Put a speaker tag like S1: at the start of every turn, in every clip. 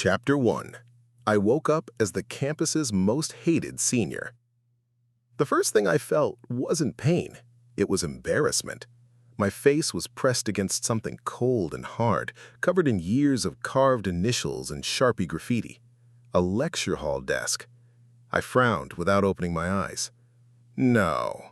S1: Chapter 1. I woke up as the campus's most hated senior. The first thing I felt wasn't pain, it was embarrassment. My face was pressed against something cold and hard, covered in years of carved initials and Sharpie graffiti. A lecture hall desk. I frowned without opening my eyes. No.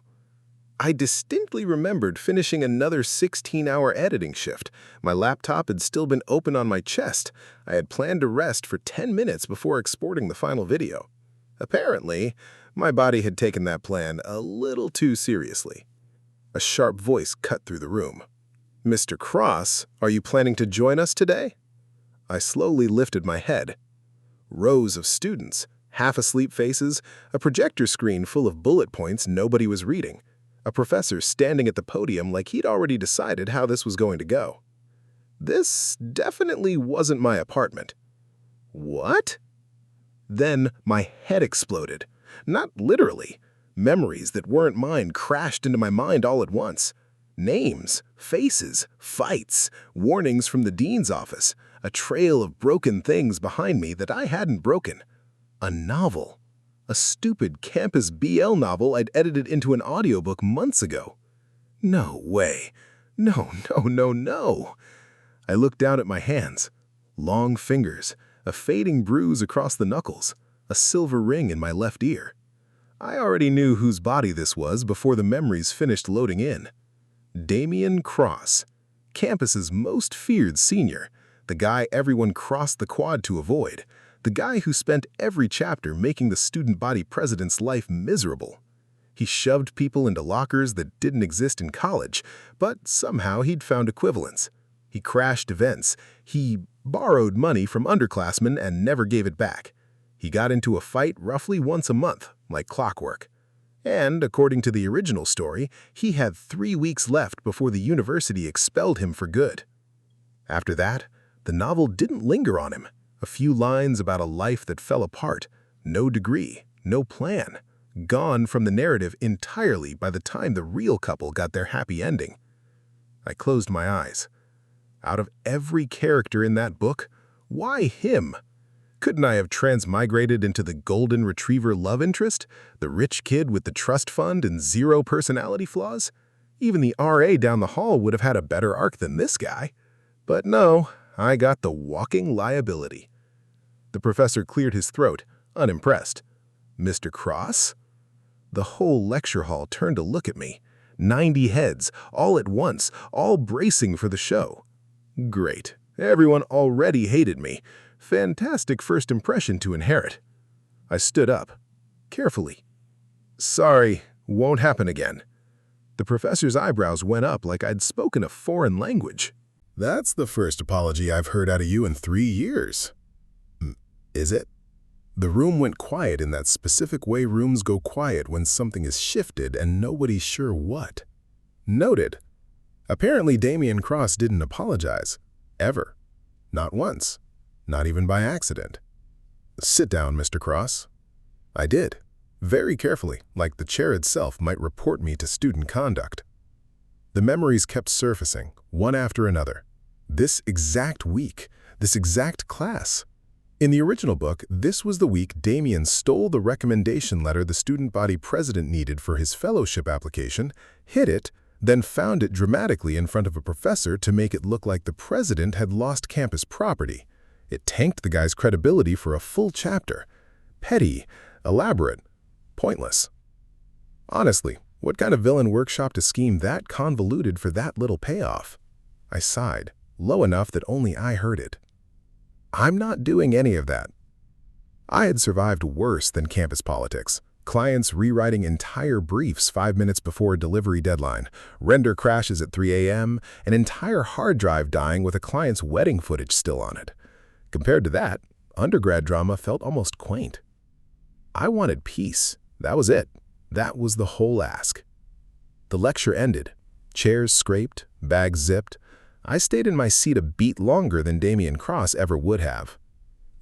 S1: I distinctly remembered finishing another 16-hour editing shift. My laptop had still been open on my chest. I had planned to rest for 10 minutes before exporting the final video. Apparently, my body had taken that plan a little too seriously. A sharp voice cut through the room. "Mr. Cross, are you planning to join us today?" I slowly lifted my head. Rows of students, half-asleep faces, a projector screen full of bullet points nobody was reading. A professor standing at the podium like he'd already decided how this was going to go. This definitely wasn't my apartment. What? Then my head exploded. Not literally. Memories that weren't mine crashed into my mind all at once. Names, faces, fights, warnings from the dean's office, a trail of broken things behind me that I hadn't broken. A novel. A stupid campus BL novel I'd edited into an audiobook months ago. No way. No. I looked down at my hands. Long fingers, a fading bruise across the knuckles, a silver ring in my left ear. I already knew whose body this was before the memories finished loading in. Damian Cross, campus's most feared senior, the guy everyone crossed the quad to avoid. The guy who spent every chapter making the student body president's life miserable. He shoved people into lockers that didn't exist in college, but somehow he'd found equivalents. He crashed events. He borrowed money from underclassmen and never gave it back. He got into a fight roughly once a month, like clockwork. And, according to the original story, he had 3 weeks left before the university expelled him for good. After that, the novel didn't linger on him. A few lines about a life that fell apart, no degree, no plan, gone from the narrative entirely by the time the real couple got their happy ending. I closed my eyes. Out of every character in that book, why him? Couldn't I have transmigrated into the golden retriever love interest, the rich kid with the trust fund and 0 personality flaws? Even the RA down the hall would have had a better arc than this guy. But no. I got the walking liability. The professor cleared his throat, unimpressed. "Mr. Cross?" The whole lecture hall turned to look at me. 90 heads, all at once, all bracing for the show. Great. Everyone already hated me. Fantastic first impression to inherit. I stood up, carefully. "Sorry, won't happen again." The professor's eyebrows went up like I'd spoken a foreign language. "That's the first apology I've heard out of you in 3 years. Is it?" The room went quiet in that specific way rooms go quiet when something is shifted and nobody's sure what. Noted. Apparently Damian Cross didn't apologize. Ever. Not once. Not even by accident. "Sit down, Mr. Cross." I did. Very carefully, like the chair itself might report me to student conduct. The memories kept surfacing, one after another. This exact week, this exact class. In the original book, this was the week Damian stole the recommendation letter the student body president needed for his fellowship application, hid it, then found it dramatically in front of a professor to make it look like the president had lost campus property. It tanked the guy's credibility for a full chapter. Petty, elaborate, pointless. Honestly, what kind of villain workshopped a scheme that convoluted for that little payoff? I sighed, low enough that only I heard it. I'm not doing any of that. I had survived worse than campus politics. Clients rewriting entire briefs 5 minutes before a delivery deadline, render crashes at 3 a.m., an entire hard drive dying with a client's wedding footage still on it. Compared to that, undergrad drama felt almost quaint. I wanted peace. That was it. That was the whole ask. The lecture ended. Chairs scraped, bags zipped. I stayed in my seat a beat longer than Damian Cross ever would have.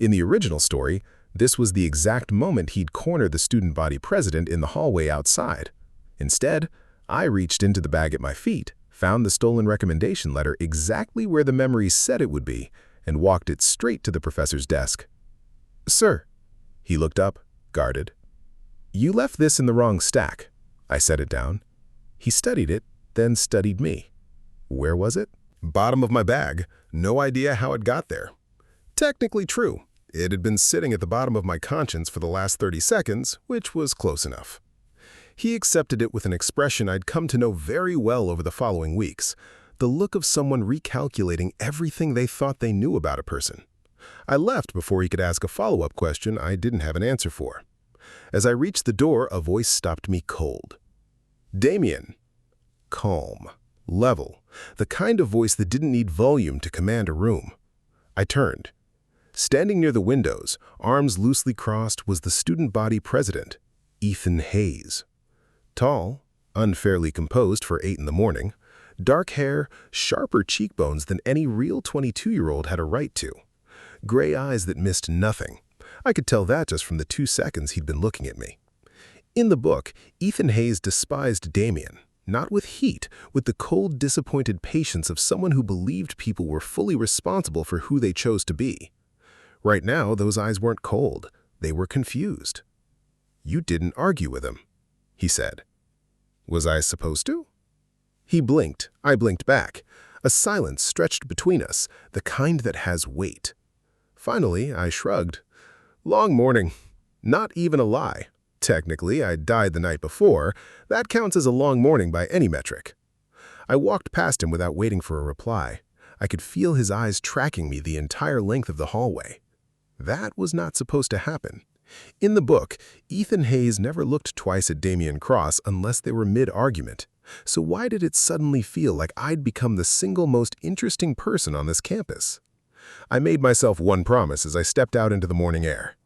S1: In the original story, this was the exact moment he'd cornered the student body president in the hallway outside. Instead, I reached into the bag at my feet, found the stolen recommendation letter exactly where the memories said it would be, and walked it straight to the professor's desk. "Sir." He looked up, guarded. "You left this in the wrong stack." I set it down. He studied it, then studied me. Where was it? Bottom of my bag. No idea how it got there. Technically true. It had been sitting at the bottom of my conscience for the last 30 seconds, which was close enough. He accepted it with an expression I'd come to know very well over the following weeks, the look of someone recalculating everything they thought they knew about a person. I left before he could ask a follow-up question I didn't have an answer for. As I reached the door, a voice stopped me cold. "Damien." Calm. Level. The kind of voice that didn't need volume to command a room. I turned. Standing near the windows, arms loosely crossed, was the student body president, Ethan Hayes. Tall, unfairly composed for 8 in the morning, dark hair, sharper cheekbones than any real 22-year-old had a right to. Gray eyes that missed nothing. I could tell that just from the 2 seconds he'd been looking at me. In the book, Ethan Hayes despised Damien, not with heat, with the cold, disappointed patience of someone who believed people were fully responsible for who they chose to be. Right now, those eyes weren't cold. They were confused. "You didn't argue with him," he said. Was I supposed to? He blinked. I blinked back. A silence stretched between us, the kind that has weight. Finally, I shrugged. "Long morning." Not even a lie. Technically, I died the night before. That counts as a long morning by any metric. I walked past him without waiting for a reply. I could feel his eyes tracking me the entire length of the hallway. That was not supposed to happen. In the book, Ethan Hayes never looked twice at Damien Cross unless they were mid-argument. So why did it suddenly feel like I'd become the single most interesting person on this campus? I made myself one promise as I stepped out into the morning air.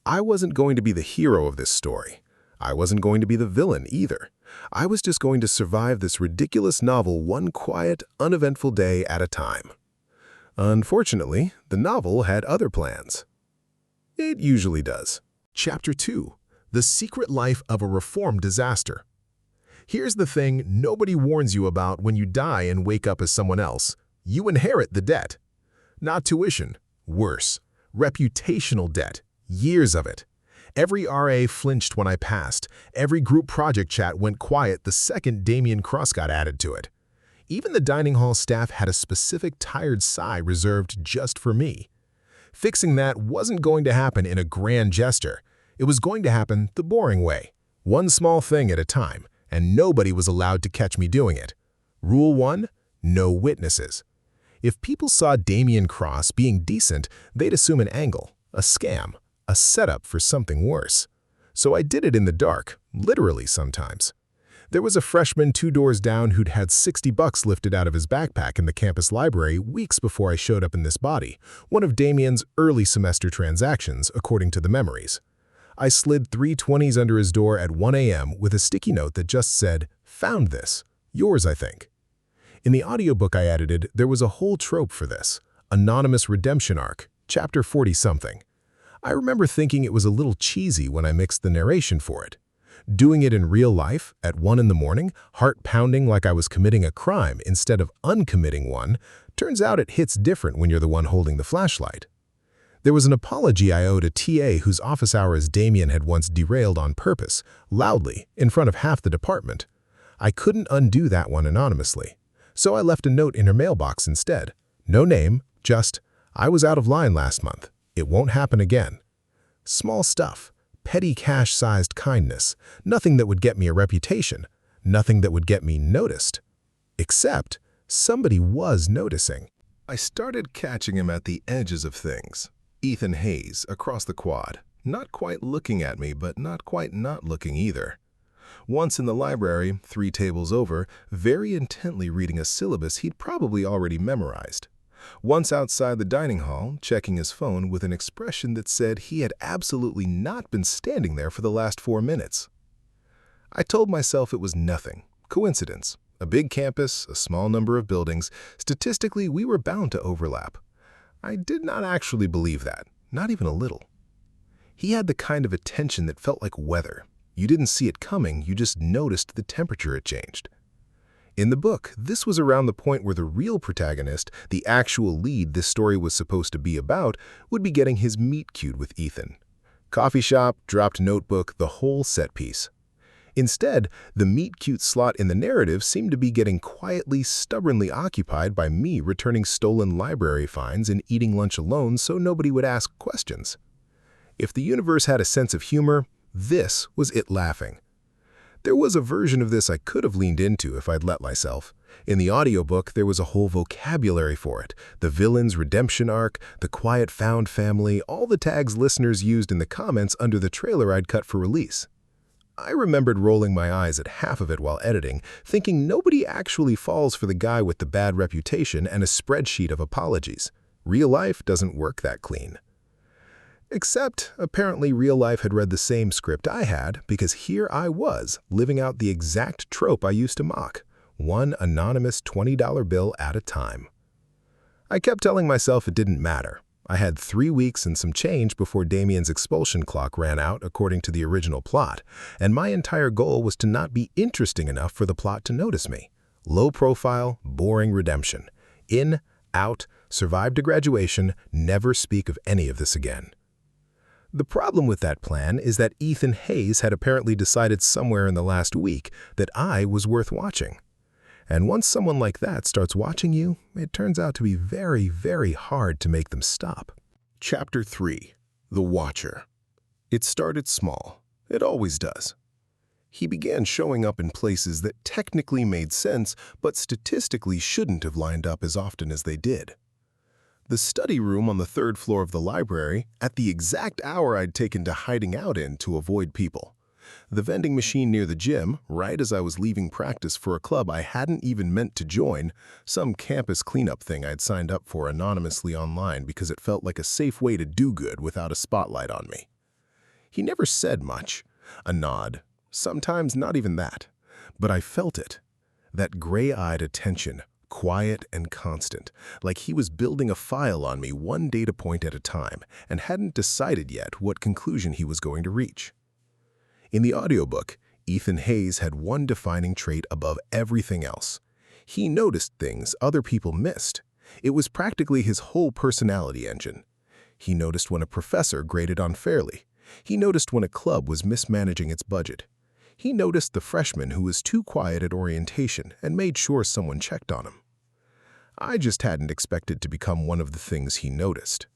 S1: I wasn't going to be the hero of this story. I wasn't going to be the villain either. I was just going to survive this ridiculous novel one quiet, uneventful day at a time. Unfortunately, the novel had other plans. It usually does. Chapter 2. The Secret Life of a Reformed Disaster. Here's the thing nobody warns you about when you die and wake up as someone else. You inherit the debt. Not tuition. Worse. Reputational debt. Years of it. Every RA flinched when I passed. Every group project chat went quiet the second Damien Cross got added to it. Even the dining hall staff had a specific tired sigh reserved just for me. Fixing that wasn't going to happen in a grand gesture. It was going to happen the boring way. One small thing at a time, and nobody was allowed to catch me doing it. Rule 1, no witnesses. If people saw Damien Cross being decent, they'd assume an angle, a scam, a setup for something worse. So I did it in the dark, literally sometimes. There was a freshman 2 doors down who'd had $60 lifted out of his backpack in the campus library weeks before I showed up in this body, one of Damien's early semester transactions, according to the memories. I slid 3 20s under his door at 1 a.m. with a sticky note that just said, "Found this. Yours, I think." In the audiobook I edited, there was a whole trope for this. Anonymous redemption arc, chapter 40-something. I remember thinking it was a little cheesy when I mixed the narration for it. Doing it in real life, at 1 in the morning, heart pounding like I was committing a crime instead of uncommitting one, turns out it hits different when you're the one holding the flashlight. There was an apology I owed a TA whose office hours Damien had once derailed on purpose, loudly, in front of half the department. I couldn't undo that one anonymously, so I left a note in her mailbox instead. No name, just, "I was out of line last month. It won't happen again." Small stuff. Petty cash-sized kindness, nothing that would get me a reputation, nothing that would get me noticed. Except, somebody was noticing. I started catching him at the edges of things. Ethan Hayes, across the quad, not quite looking at me, but not quite not looking either. Once in the library, 3 tables over, very intently reading a syllabus he'd probably already memorized. Once outside the dining hall, checking his phone with an expression that said he had absolutely not been standing there for the last 4 minutes. I told myself it was nothing. Coincidence. A big campus, a small number of buildings. Statistically, we were bound to overlap. I did not actually believe that, not even a little. He had the kind of attention that felt like weather. You didn't see it coming, you just noticed the temperature had changed. In the book, this was around the point where the real protagonist, the actual lead this story was supposed to be about, would be getting his meet cute with Ethan. Coffee shop, dropped notebook, the whole set piece. Instead, the meet-cute slot in the narrative seemed to be getting quietly, stubbornly occupied by me returning stolen library finds and eating lunch alone so nobody would ask questions. If the universe had a sense of humor, this was it laughing. There was a version of this I could have leaned into if I'd let myself. In the audiobook, there was a whole vocabulary for it. The villain's redemption arc, the quiet found family, all the tags listeners used in the comments under the trailer I'd cut for release. I remembered rolling my eyes at half of it while editing, thinking nobody actually falls for the guy with the bad reputation and a spreadsheet of apologies. Real life doesn't work that clean. Except, apparently real life had read the same script I had, because here I was, living out the exact trope I used to mock, one anonymous $20 bill at a time. I kept telling myself it didn't matter. I had 3 weeks and some change before Damien's expulsion clock ran out according to the original plot, and my entire goal was to not be interesting enough for the plot to notice me. Low profile, boring redemption. In, out, survive to graduation, never speak of any of this again. The problem with that plan is that Ethan Hayes had apparently decided somewhere in the last week that I was worth watching. And once someone like that starts watching you, it turns out to be very, very hard to make them stop. Chapter 3. The Watcher. It started small. It always does. He began showing up in places that technically made sense, but statistically shouldn't have lined up as often as they did. The study room on the 3rd floor of the library, at the exact hour I'd taken to hiding out in to avoid people. The vending machine near the gym, right as I was leaving practice for a club I hadn't even meant to join, some campus cleanup thing I'd signed up for anonymously online because it felt like a safe way to do good without a spotlight on me. He never said much. A nod. Sometimes not even that. But I felt it. That gray-eyed attention, quiet and constant, like he was building a file on me one data point at a time and hadn't decided yet what conclusion he was going to reach. In the audiobook, Ethan Hayes had one defining trait above everything else. He noticed things other people missed. It was practically his whole personality engine. He noticed when a professor graded unfairly. He noticed when a club was mismanaging its budget. He noticed the freshman who was too quiet at orientation and made sure someone checked on him. I just hadn't expected to become one of the things he noticed.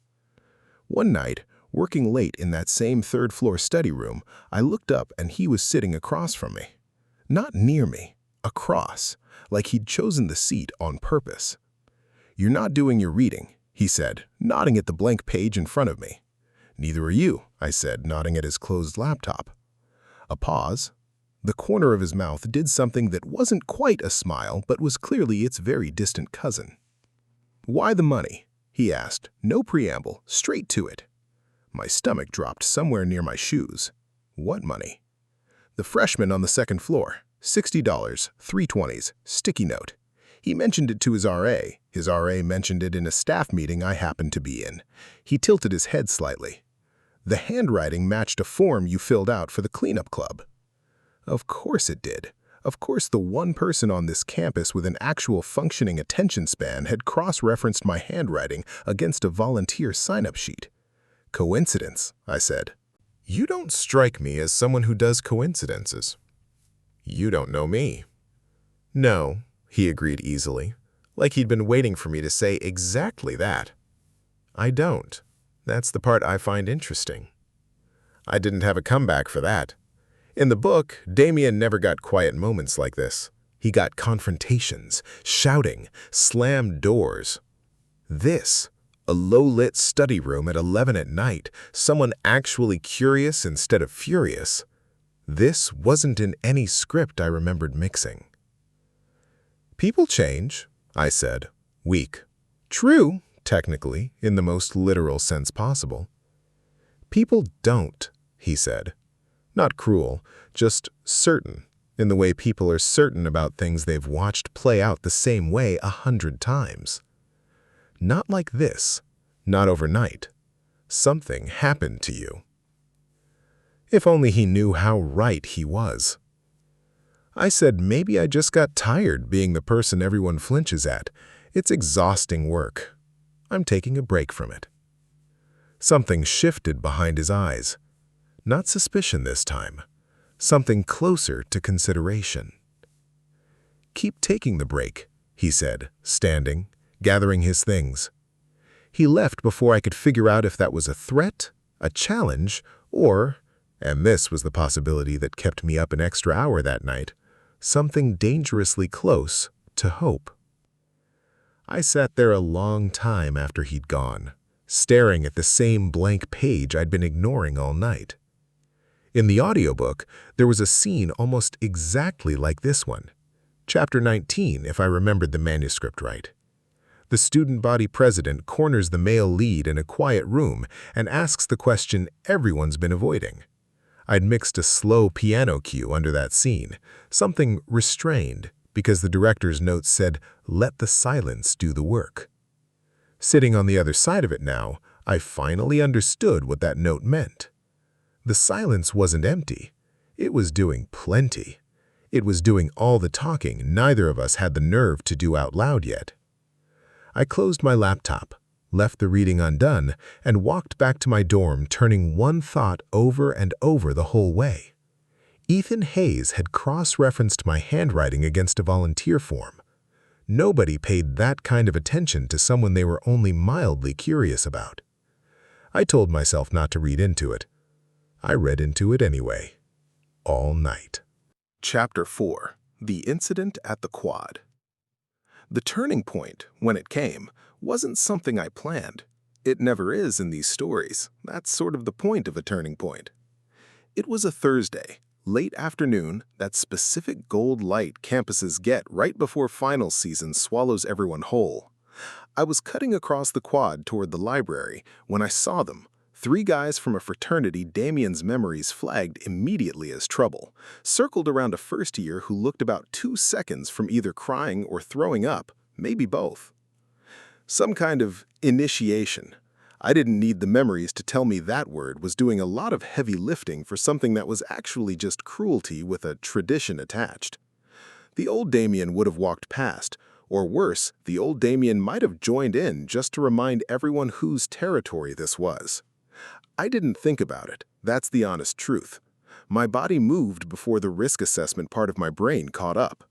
S1: One night, working late in that same 3rd floor study room, I looked up and he was sitting across from me. Not near me, across, like he'd chosen the seat on purpose. "You're not doing your reading," he said, nodding at the blank page in front of me. "Neither are you," I said, nodding at his closed laptop. A pause. The corner of his mouth did something that wasn't quite a smile, but was clearly its very distant cousin. "Why the money?" he asked, no preamble, straight to it. My stomach dropped somewhere near my shoes. What money? "The freshman on the 2nd floor. $60, 3/20s, sticky note. He mentioned it to his RA. His RA mentioned it in a staff meeting I happened to be in." He tilted his head slightly. "The handwriting matched a form you filled out for the cleanup club." Of course it did. Of course the one person on this campus with an actual functioning attention span had cross-referenced my handwriting against a volunteer sign-up sheet. "Coincidence," I said. "You don't strike me as someone who does coincidences." "You don't know me." "No," he agreed easily, like he'd been waiting for me to say exactly that. "I don't. That's the part I find interesting." I didn't have a comeback for that. In the book, Damien never got quiet moments like this. He got confrontations, shouting, slammed doors. This, a low-lit study room at 11 at night, someone actually curious instead of furious. This wasn't in any script I remembered mixing. "People change," I said, weak. True, technically, in the most literal sense possible. "People don't," he said. Not cruel, just certain, in the way people are certain about things they've watched play out the same way 100 times. Not like this, not overnight. Something happened to you. If only he knew how right he was. I said maybe I just got tired being the person everyone flinches at. It's exhausting work. I'm taking a break from it. Something shifted behind his eyes. Not suspicion this time. Something closer to consideration. "Keep taking the break," he said, standing, gathering his things. He left before I could figure out if that was a threat, a challenge, or, and this was the possibility that kept me up an extra hour that night, something dangerously close to hope. I sat there a long time after he'd gone, staring at the same blank page I'd been ignoring all night. In the audiobook, there was a scene almost exactly like this one. Chapter 19, if I remembered the manuscript right. The student body president corners the male lead in a quiet room and asks the question everyone's been avoiding. I'd mixed a slow piano cue under that scene, something restrained, because the director's notes said, "Let the silence do the work." Sitting on the other side of it now, I finally understood what that note meant. The silence wasn't empty. It was doing plenty. It was doing all the talking neither of us had the nerve to do out loud yet. I closed my laptop, left the reading undone, and walked back to my dorm, turning one thought over and over the whole way. Ethan Hayes had cross-referenced my handwriting against a volunteer form. Nobody paid that kind of attention to someone they were only mildly curious about. I told myself not to read into it. I read into it anyway. All night. Chapter 4. The Incident at the Quad. The turning point, when it came, wasn't something I planned. It never is in these stories. That's sort of the point of a turning point. It was a Thursday, late afternoon, that specific gold light campuses get right before finals season swallows everyone whole. I was cutting across the quad toward the library when I saw them. 3 guys from a fraternity Damien's memories flagged immediately as trouble, circled around a first year who looked about 2 seconds from either crying or throwing up, maybe both. Some kind of initiation. I didn't need the memories to tell me that word was doing a lot of heavy lifting for something that was actually just cruelty with a tradition attached. The old Damien would have walked past, or worse, the old Damien might have joined in just to remind everyone whose territory this was. I didn't think about it. That's the honest truth. My body moved before the risk assessment part of my brain caught up.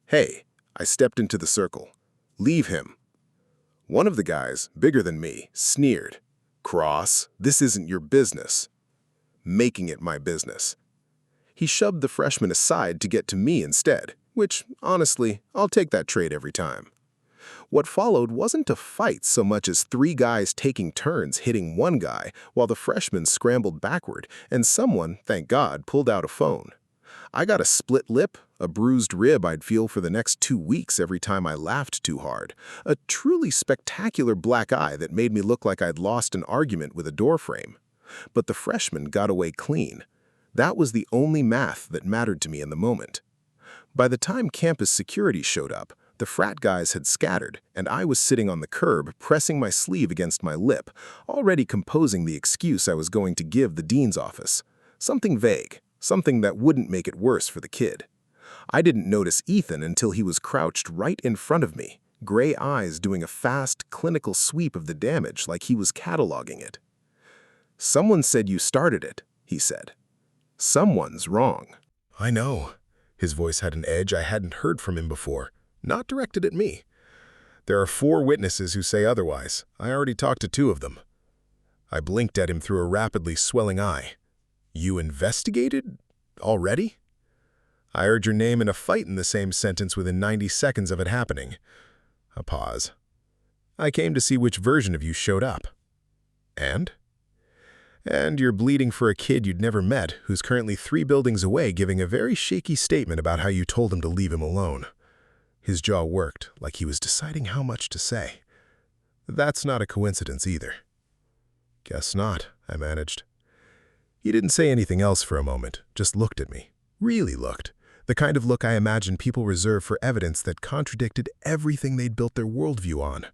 S1: "Hey," I stepped into the circle. "Leave him." One of the guys, bigger than me, sneered. "Cross, this isn't your business." Making it my business. He shoved the freshman aside to get to me instead, which, honestly, I'll take that trade every time. What followed wasn't a fight so much as 3 guys taking turns hitting one guy while the freshman scrambled backward and someone, thank God, pulled out a phone. I got a split lip, a bruised rib I'd feel for the next 2 weeks every time I laughed too hard, a truly spectacular black eye that made me look like I'd lost an argument with a doorframe. But the freshman got away clean. That was the only math that mattered to me in the moment. By the time campus security showed up, the frat guys had scattered, and I was sitting on the curb, pressing my sleeve against my lip, already composing the excuse I was going to give the dean's office. Something vague, something that wouldn't make it worse for the kid. I didn't notice Ethan until he was crouched right in front of me, gray eyes doing a fast, clinical sweep of the damage like he was cataloging it. "Someone said you started it," he said. "Someone's wrong." I know. His voice had an edge I hadn't heard from him before. Not directed at me. "There are 4 witnesses who say otherwise. I already talked to 2 of them." I blinked at him through a rapidly swelling eye. "You investigated? Already?" "I heard your name in a fight in the same sentence within 90 seconds of it happening." A pause. "I came to see which version of you showed up." "And?" "And you're bleeding for a kid you'd never met who's currently 3 buildings away giving a very shaky statement about how you told him to leave him alone." His jaw worked, like he was deciding how much to say. "That's not a coincidence either." "Guess not," I managed. He didn't say anything else for a moment, just looked at me. Really looked. The kind of look I imagine people reserve for evidence that contradicted everything they'd built their worldview on.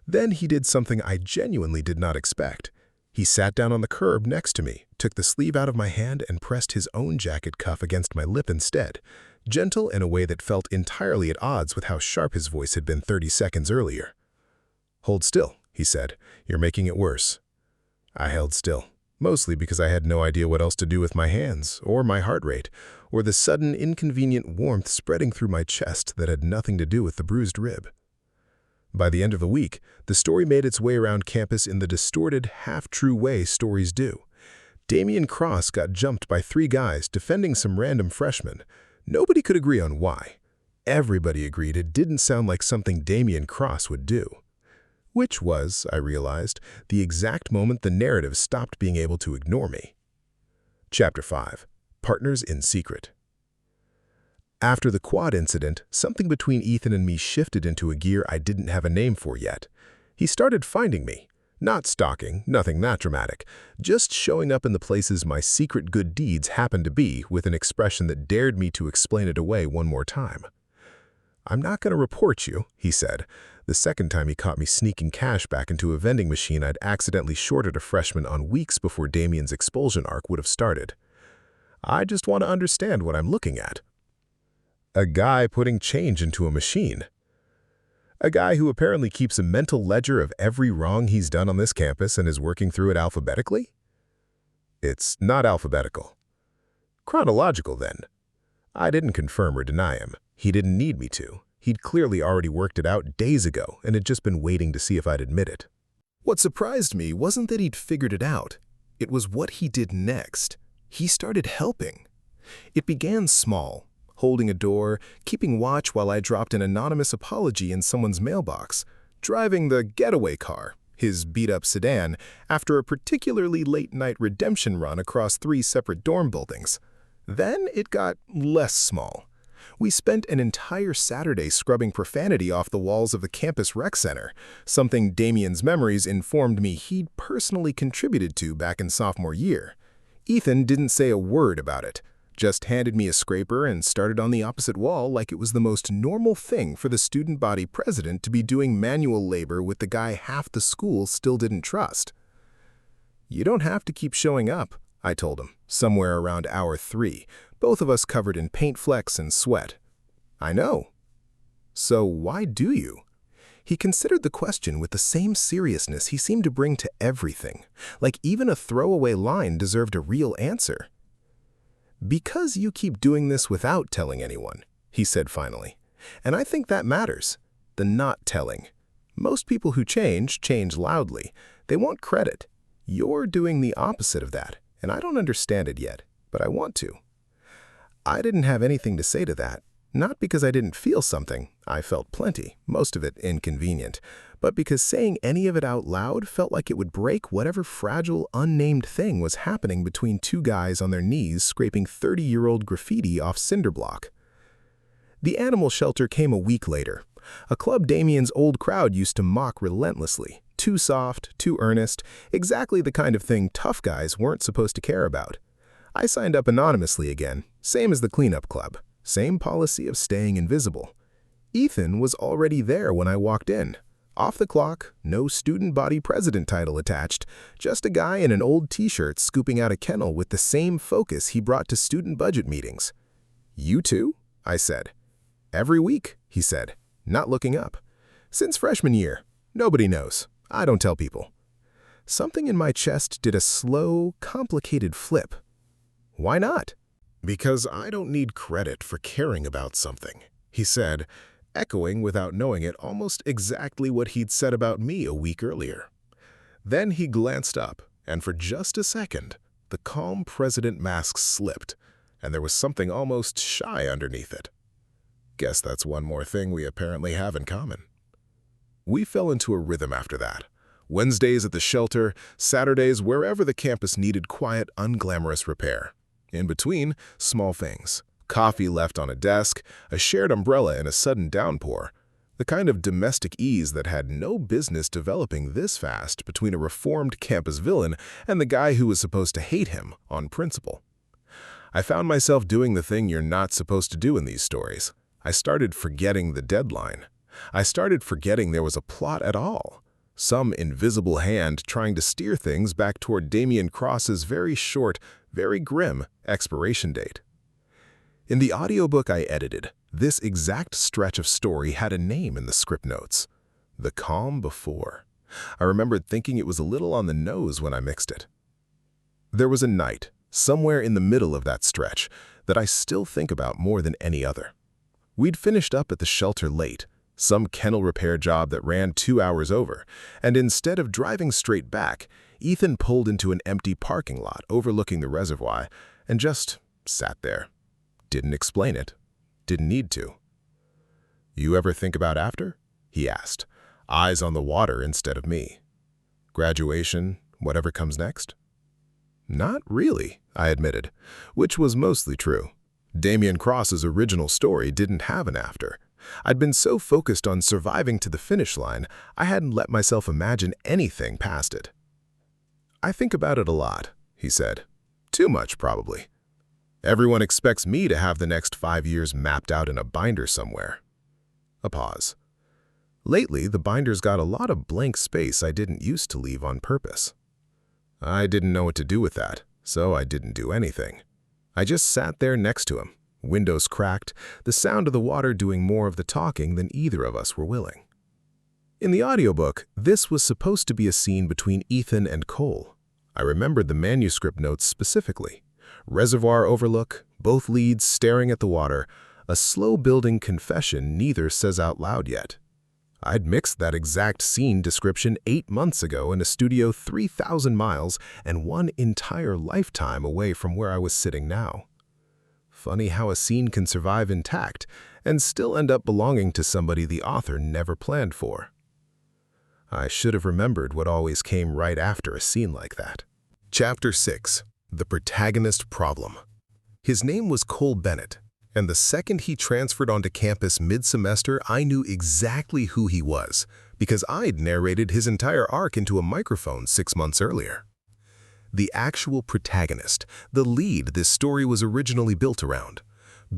S1: Then he did something I genuinely did not expect. He sat down on the curb next to me, took the sleeve out of my hand and pressed his own jacket cuff against my lip instead, gentle in a way that felt entirely at odds with how sharp his voice had been 30 seconds earlier. "Hold still," he said. "You're making it worse." I held still, mostly because I had no idea what else to do with my hands, or my heart rate, or the sudden inconvenient warmth spreading through my chest that had nothing to do with the bruised rib. By the end of the week, the story made its way around campus in the distorted, half-true way stories do. Damian Cross got jumped by 3 guys defending some random freshman. Nobody could agree on why. Everybody agreed it didn't sound like something Damian Cross would do. Which was, I realized, the exact moment the narrative stopped being able to ignore me. Chapter 5. Partners in Secret. After the quad incident, something between Ethan and me shifted into a gear I didn't have a name for yet. He started finding me. Not stalking, nothing that dramatic, just showing up in the places my secret good deeds happened to be with an expression that dared me to explain it away one more time. "I'm not going to report you," he said, the second time he caught me sneaking cash back into a vending machine I'd accidentally shorted a freshman on weeks before Damian's expulsion arc would have started. "I just want to understand what I'm looking at." A guy putting change into a machine. A guy who apparently keeps a mental ledger of every wrong he's done on this campus and is working through it alphabetically? It's not alphabetical. Chronological, then. I didn't confirm or deny him. He didn't need me to. He'd clearly already worked it out days ago and had just been waiting to see if I'd admit it. What surprised me wasn't that he'd figured it out. It was what he did next. He started helping. It began small. Holding a door, keeping watch while I dropped an anonymous apology in someone's mailbox, driving the getaway car, his beat-up sedan, after a particularly late-night redemption run across 3 separate dorm buildings. Then it got less small. We spent an entire Saturday scrubbing profanity off the walls of the campus rec center, something Damian's memories informed me he'd personally contributed to back in sophomore year. Ethan didn't say a word about it. Just handed me a scraper and started on the opposite wall like it was the most normal thing for the student body president to be doing manual labor with the guy half the school still didn't trust. "You don't have to keep showing up," I told him, somewhere around hour 3, both of us covered in paint flecks and sweat. "I know." "So why do you?" He considered the question with the same seriousness he seemed to bring to everything, like even a throwaway line deserved a real answer. "Because you keep doing this without telling anyone," he said finally. "And I think that matters. The not telling. Most people who change loudly. They want credit. You're doing the opposite of that, and I don't understand it yet, but I want to." I didn't have anything to say to that. Not because I didn't feel something. I felt plenty, most of it inconvenient, but because saying any of it out loud felt like it would break whatever fragile, unnamed thing was happening between 2 guys on their knees scraping 30-year-old graffiti off cinder block. The animal shelter came a week later, a club Damian's old crowd used to mock relentlessly. Too soft, too earnest, exactly the kind of thing tough guys weren't supposed to care about. I signed up anonymously again, same as the cleanup club. Same policy of staying invisible. Ethan was already there when I walked in. Off the clock, no student body president title attached, just a guy in an old t-shirt scooping out a kennel with the same focus he brought to student budget meetings. "You too?" I said. "Every week," he said, not looking up. "Since freshman year. Nobody knows. I don't tell people." Something in my chest did a slow, complicated flip. "Why not?" "Because I don't need credit for caring about something," he said, echoing without knowing it almost exactly what he'd said about me a week earlier. Then he glanced up, and for just a second, the calm president mask slipped, and there was something almost shy underneath it. Guess that's one more thing we apparently have in common. We fell into a rhythm after that. Wednesdays at the shelter, Saturdays wherever the campus needed quiet, unglamorous repair. In between, small things. Coffee left on a desk, a shared umbrella in a sudden downpour. The kind of domestic ease that had no business developing this fast between a reformed campus villain and the guy who was supposed to hate him on principle. I found myself doing the thing you're not supposed to do in these stories. I started forgetting the deadline. I started forgetting there was a plot at all. some invisible hand trying to steer things back toward Damien Cross's very short, very grim expiration date. In the audiobook I edited, this exact stretch of story had a name in the script notes: The Calm Before. I remembered thinking it was a little on the nose when I mixed it. There was a night, somewhere in the middle of that stretch, that I still think about more than any other. We'd finished up at the shelter late, some kennel repair job that ran 2 hours over, and instead of driving straight back, Ethan pulled into an empty parking lot overlooking the reservoir and just sat there. Didn't explain it. Didn't need to. "You ever think about after?" he asked, eyes on the water instead of me. "Graduation, whatever comes next?" "Not really," I admitted, which was mostly true. Damien Cross's original story didn't have an after. I'd been so focused on surviving to the finish line, I hadn't let myself imagine anything past it. "I think about it a lot," he said. "Too much, probably. Everyone expects me to have the next 5 years mapped out in a binder somewhere." A pause. "Lately, the binder's got a lot of blank space I didn't used to leave on purpose." I didn't know what to do with that, so I didn't do anything. I just sat there next to him, windows cracked, the sound of the water doing more of the talking than either of us were willing. In the audiobook, this was supposed to be a scene between Ethan and Cole. I remembered the manuscript notes specifically. Reservoir overlook, both leads staring at the water, a slow-building confession neither says out loud yet. I'd mixed that exact scene description 8 months ago in a studio 3,000 miles and 1 entire lifetime away from where I was sitting now. Funny how a scene can survive intact and still end up belonging to somebody the author never planned for. I should have remembered what always came right after a scene like that. Chapter 6. The Protagonist Problem. His name was Cole Bennett, and the second he transferred onto campus mid-semester, I knew exactly who he was, because I'd narrated his entire arc into a microphone 6 months earlier. The actual protagonist, the lead this story was originally built around.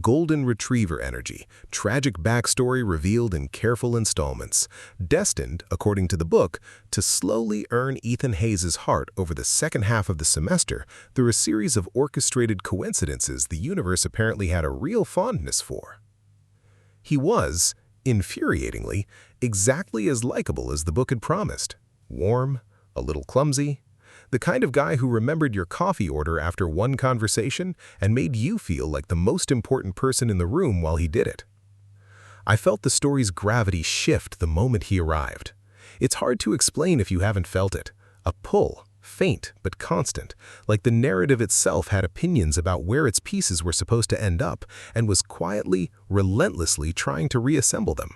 S1: Golden Retriever energy, tragic backstory revealed in careful installments, destined, according to the book, to slowly earn Ethan Hayes' heart over the second half of the semester through a series of orchestrated coincidences the universe apparently had a real fondness for. He was, infuriatingly, exactly as likable as the book had promised. Warm, a little clumsy, the kind of guy who remembered your coffee order after one conversation and made you feel like the most important person in the room while he did it. I felt the story's gravity shift the moment he arrived. It's hard to explain if you haven't felt it. A pull, faint but constant, like the narrative itself had opinions about where its pieces were supposed to end up and was quietly, relentlessly trying to reassemble them.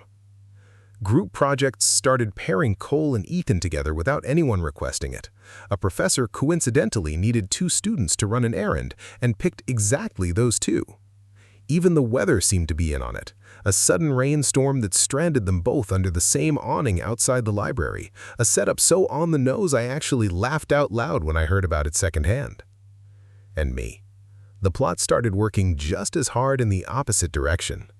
S1: Group projects started pairing Cole and Ethan together without anyone requesting it. A professor coincidentally needed 2 students to run an errand and picked exactly those 2. Even the weather seemed to be in on it. A sudden rainstorm that stranded them both under the same awning outside the library. A setup so on the nose I actually laughed out loud when I heard about it secondhand. And me. The plot started working just as hard in the opposite direction.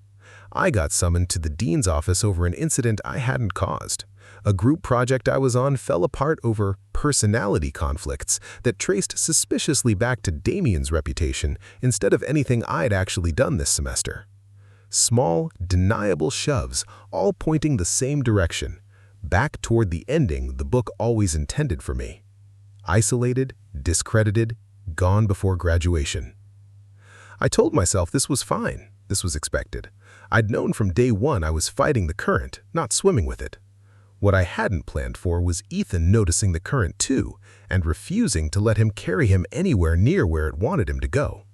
S1: I got summoned to the dean's office over an incident I hadn't caused. A group project I was on fell apart over personality conflicts that traced suspiciously back to Damien's reputation instead of anything I'd actually done this semester. Small, deniable shoves, all pointing the same direction, back toward the ending the book always intended for me. Isolated, discredited, gone before graduation. I told myself this was fine, this was expected. I'd known from day one I was fighting the current, not swimming with it. What I hadn't planned for was Ethan noticing the current too, and refusing to let him carry him anywhere near where it wanted him to go.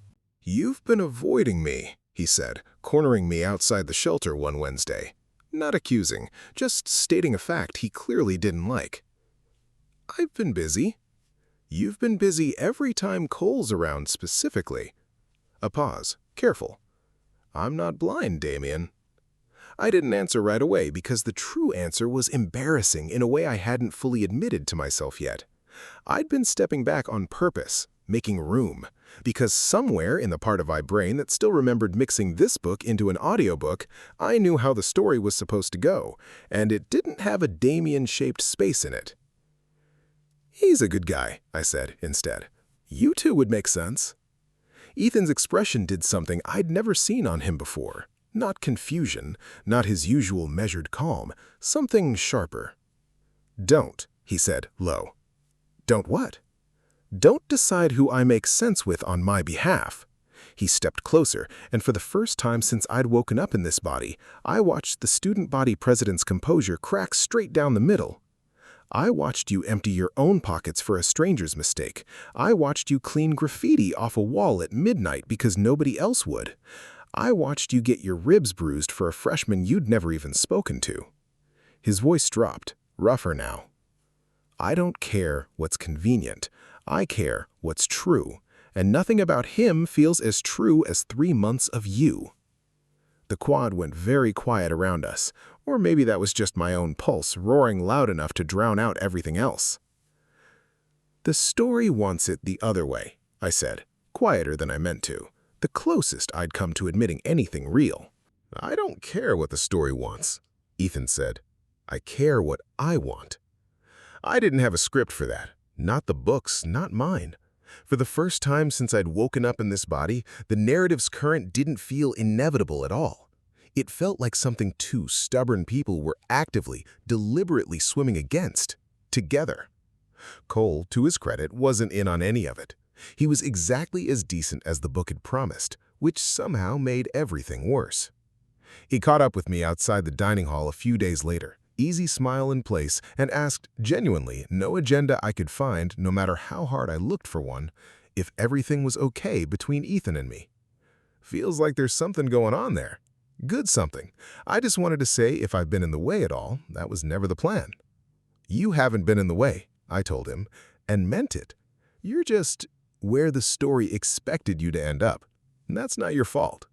S1: "You've been avoiding me," he said, cornering me outside the shelter one Wednesday. Not accusing, just stating a fact he clearly didn't like. "I've been busy." "You've been busy every time Cole's around specifically." A pause, careful. "I'm not blind, Damien." I didn't answer right away because the true answer was embarrassing in a way I hadn't fully admitted to myself yet. I'd been stepping back on purpose, making room. Because somewhere in the part of my brain that still remembered mixing this book into an audiobook, I knew how the story was supposed to go, and it didn't have a Damien-shaped space in it. "He's a good guy," I said instead. "You two would make sense." Ethan's expression did something I'd never seen on him before. Not confusion, not his usual measured calm, something sharper. "Don't," he said, low. "Don't what?" "Don't decide who I make sense with on my behalf." He stepped closer, and for the first time since I'd woken up in this body, I watched the student body president's composure crack straight down the middle. "I watched you empty your own pockets for a stranger's mistake. I watched you clean graffiti off a wall at midnight because nobody else would. I watched you get your ribs bruised for a freshman you'd never even spoken to." His voice dropped, rougher now. "I don't care what's convenient. I care what's true, and nothing about him feels as true as 3 months of you." The quad went very quiet around us, or maybe that was just my own pulse roaring loud enough to drown out everything else. "The story wants it the other way," I said, quieter than I meant to, the closest I'd come to admitting anything real. "I don't care what the story wants," Ethan said. "I care what I want." I didn't have a script for that. Not the book's, not mine. For the first time since I'd woken up in this body, the narrative's current didn't feel inevitable at all. It felt like something two stubborn people were actively, deliberately swimming against, together. Cole, to his credit, wasn't in on any of it. He was exactly as decent as the book had promised, which somehow made everything worse. He caught up with me outside the dining hall a few days later, easy smile in place, and asked, genuinely, no agenda I could find, no matter how hard I looked for one, if everything was okay between Ethan and me. "Feels like there's something going on there." "Good something. I just wanted to say if I've been in the way at all, that was never the plan." "You haven't been in the way," I told him, and meant it. "You're just where the story expected you to end up. And that's not your fault."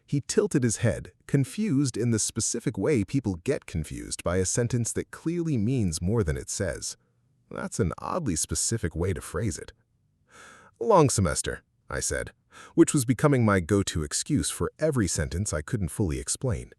S1: He tilted his head, confused in the specific way people get confused by a sentence that clearly means more than it says. That's an oddly specific way to phrase it. "Long semester," I said, which was becoming my go-to excuse for every sentence I couldn't fully explain.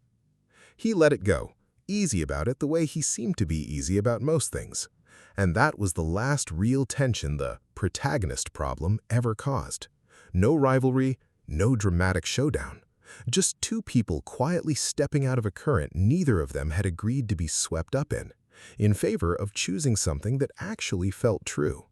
S1: He let it go, easy about it the way he seemed to be easy about most things. And that was the last real tension the protagonist problem ever caused. No rivalry, no dramatic showdown. Just two people quietly stepping out of a current neither of them had agreed to be swept up in favor of choosing something that actually felt true.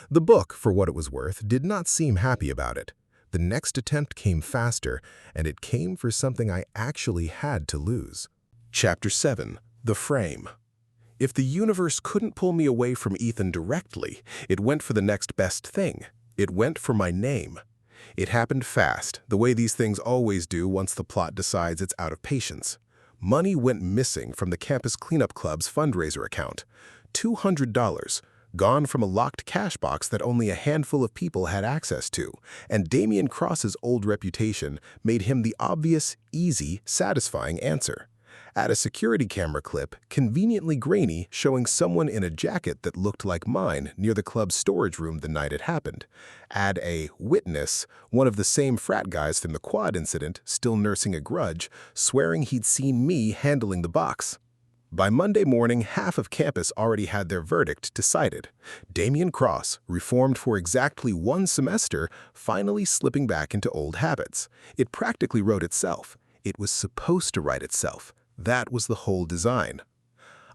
S1: The book, for what it was worth, did not seem happy about it. The next attempt came faster, and it came for something I actually had to lose. Chapter 7. The Frame. If the universe couldn't pull me away from Ethan directly, it went for the next best thing. It went for my name. It happened fast, the way these things always do once the plot decides it's out of patience. Money went missing from the Campus Cleanup Club's fundraiser account. $200, gone from a locked cash box that only a handful of people had access to, and Damien Cross's old reputation made him the obvious, easy, satisfying answer. Add a security camera clip, conveniently grainy, showing someone in a jacket that looked like mine near the club's storage room the night it happened. Add a witness, one of the same frat guys from the quad incident, still nursing a grudge, swearing he'd seen me handling the box. By Monday morning, half of campus already had their verdict decided. Damien Cross, reformed for exactly 1 semester, finally slipping back into old habits. It practically wrote itself. It was supposed to write itself. That was the whole design.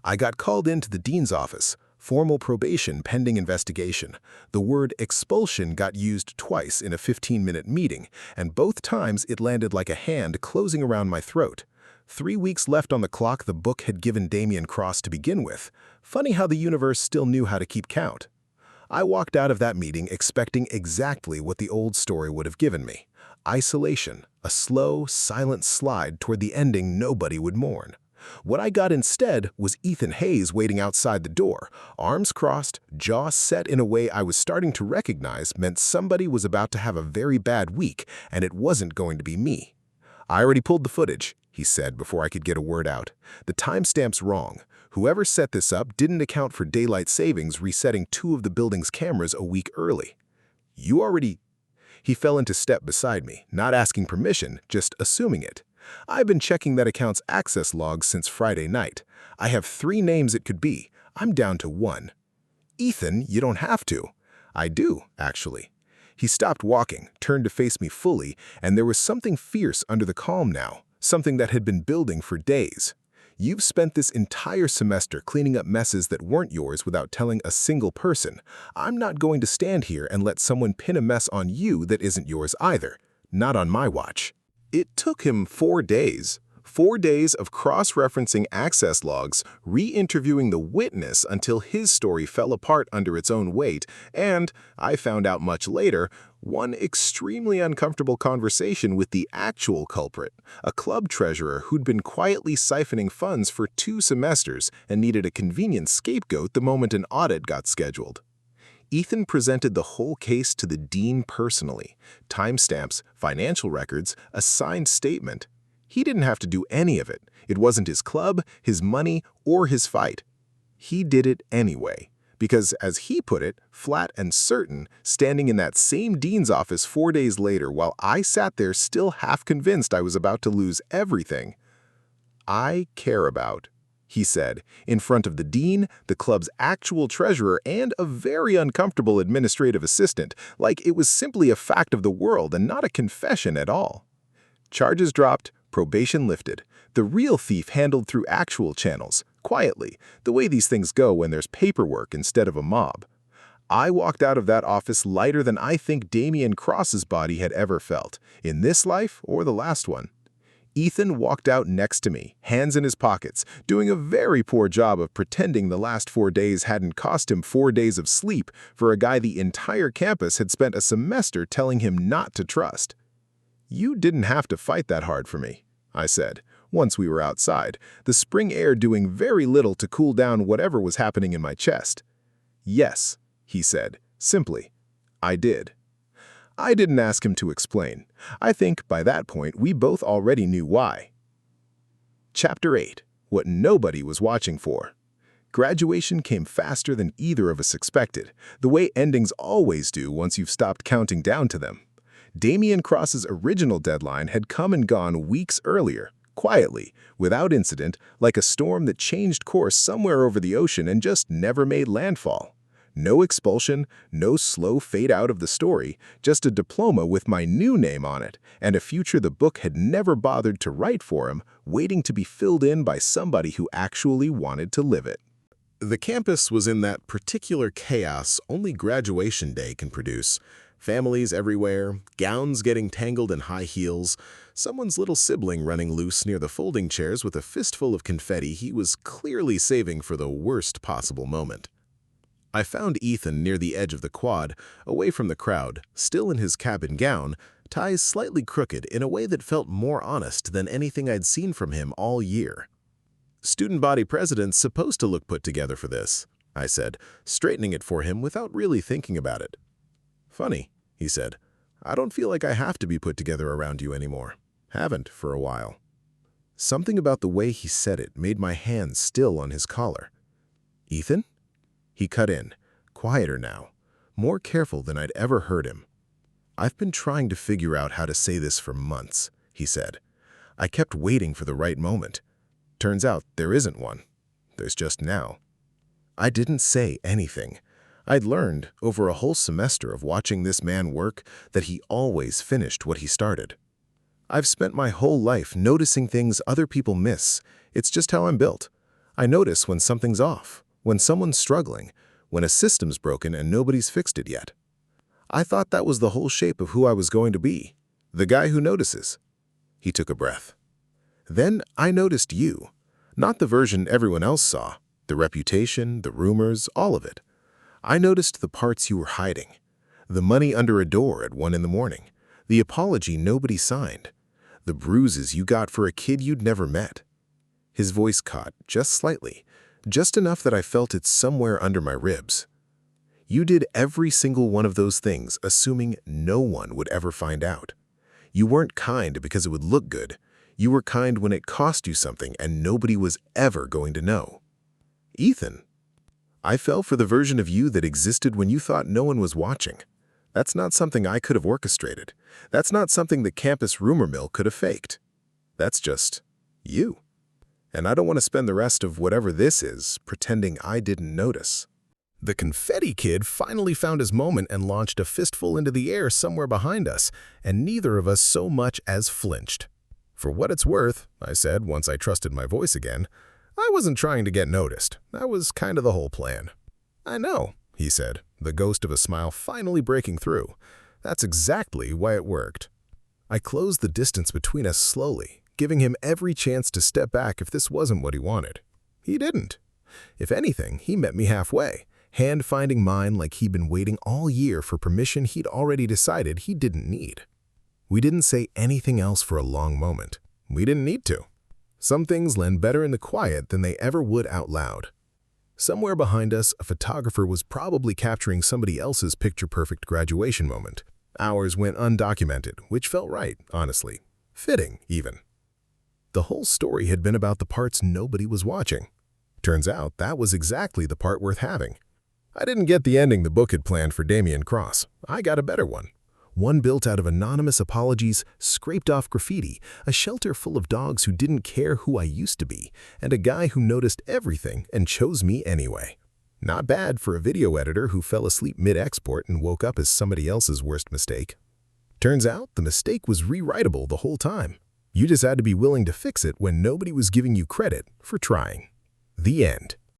S1: I got called into the dean's office. Formal probation pending investigation. The word expulsion got used twice in a 15-minute meeting, and both times it landed like a hand closing around my throat. 3 weeks left on the clock the book had given Damien Cross to begin with. Funny how the universe still knew how to keep count. I walked out of that meeting expecting exactly what the old story would have given me. Isolation, a slow, silent slide toward the ending nobody would mourn. What I got instead was Ethan Hayes waiting outside the door, arms crossed, jaw set in a way I was starting to recognize meant somebody was about to have a very bad week, and it wasn't going to be me. "I already pulled the footage," he said before I could get a word out. "The timestamp's wrong. Whoever set this up didn't account for daylight savings resetting 2 of the building's cameras a week early." You already... He fell into step beside me, not asking permission, just assuming it. I've been checking that account's access logs since Friday night. I have 3 names it could be. I'm down to 1. Ethan, you don't have to. I do, actually. He stopped walking, turned to face me fully, and there was something fierce under the calm now, something that had been building for days. You've spent this entire semester cleaning up messes that weren't yours without telling a single person. I'm not going to stand here and let someone pin a mess on you that isn't yours either. Not on my watch. It took him 4 days. 4 days of cross-referencing access logs, re-interviewing the witness until his story fell apart under its own weight, and, I found out much later, one extremely uncomfortable conversation with the actual culprit, a club treasurer who'd been quietly siphoning funds for 2 semesters and needed a convenient scapegoat the moment an audit got scheduled. Ethan presented the whole case to the dean personally. Timestamps, financial records, a signed statement. He didn't have to do any of it. It wasn't his club, his money, or his fight. He did it anyway. Because, as he put it, flat and certain, standing in that same dean's office 4 days later while I sat there still half convinced I was about to lose everything. I care about, he said, in front of the dean, the club's actual treasurer, and a very uncomfortable administrative assistant, like it was simply a fact of the world and not a confession at all. Charges dropped, probation lifted. The real thief handled through actual channels, quietly, the way these things go when there's paperwork instead of a mob. I walked out of that office lighter than I think Damien Cross's body had ever felt, in this life or the last one. Ethan walked out next to me, hands in his pockets, doing a very poor job of pretending the last 4 days hadn't cost him 4 days of sleep for a guy the entire campus had spent a semester telling him not to trust. You didn't have to fight that hard for me, I said, once we were outside, the spring air doing very little to cool down whatever was happening in my chest. Yes, he said, simply. I did. I didn't ask him to explain. I think by that point we both already knew why. Chapter 8. What nobody was watching for. Graduation came faster than either of us expected, the way endings always do once you've stopped counting down to them. Damien Cross's original deadline had come and gone weeks earlier, quietly, without incident, like a storm that changed course somewhere over the ocean and just never made landfall. No expulsion, no slow fade out of the story, just a diploma with my new name on it, and a future the book had never bothered to write for him, waiting to be filled in by somebody who actually wanted to live it. The campus was in that particular chaos only graduation day can produce. Families everywhere, gowns getting tangled in high heels, someone's little sibling running loose near the folding chairs with a fistful of confetti he was clearly saving for the worst possible moment. I found Ethan near the edge of the quad, away from the crowd, still in his cabin gown, ties slightly crooked in a way that felt more honest than anything I'd seen from him all year. Student body president's supposed to look put together for this, I said, straightening it for him without really thinking about it. Funny, he said. I don't feel like I have to be put together around you anymore. Haven't for a while. Something about the way he said it made my hands still on his collar. Ethan? He cut in, quieter now, more careful than I'd ever heard him. I've been trying to figure out how to say this for months, he said. I kept waiting for the right moment. Turns out there isn't one. There's just now. I didn't say anything. I'd learned, over a whole semester of watching this man work, that he always finished what he started. I've spent my whole life noticing things other people miss. It's just how I'm built. I notice when something's off, when someone's struggling, when a system's broken and nobody's fixed it yet. I thought that was the whole shape of who I was going to be, the guy who notices. He took a breath. Then I noticed you, not the version everyone else saw, the reputation, the rumors, all of it. I noticed the parts you were hiding, the money under a door at 1 in the morning, the apology nobody signed, the bruises you got for a kid you'd never met. His voice caught, just slightly, just enough that I felt it somewhere under my ribs. You did every single one of those things, assuming no one would ever find out. You weren't kind because it would look good. You were kind when it cost you something and nobody was ever going to know. Ethan, I fell for the version of you that existed when you thought no one was watching. That's not something I could have orchestrated. That's not something the campus rumor mill could have faked. That's just you. And I don't want to spend the rest of whatever this is pretending I didn't notice. The confetti kid finally found his moment and launched a fistful into the air somewhere behind us, and neither of us so much as flinched. For what it's worth, I said once I trusted my voice again, I wasn't trying to get noticed. That was kind of the whole plan. I know, he said, the ghost of a smile finally breaking through. That's exactly why it worked. I closed the distance between us slowly, giving him every chance to step back if this wasn't what he wanted. He didn't. If anything, he met me halfway, hand-finding mine like he'd been waiting all year for permission he'd already decided he didn't need. We didn't say anything else for a long moment. We didn't need to. Some things land better in the quiet than they ever would out loud. Somewhere behind us, a photographer was probably capturing somebody else's picture-perfect graduation moment. Ours went undocumented, which felt right, honestly. Fitting, even. The whole story had been about the parts nobody was watching. Turns out that was exactly the part worth having. I didn't get the ending the book had planned for Damien Cross. I got a better one. One built out of anonymous apologies, scraped-off graffiti, a shelter full of dogs who didn't care who I used to be, and a guy who noticed everything and chose me anyway. Not bad for a video editor who fell asleep mid-export and woke up as somebody else's worst mistake. Turns out the mistake was rewritable the whole time. You just had to be willing to fix it when nobody was giving you credit for trying. The end.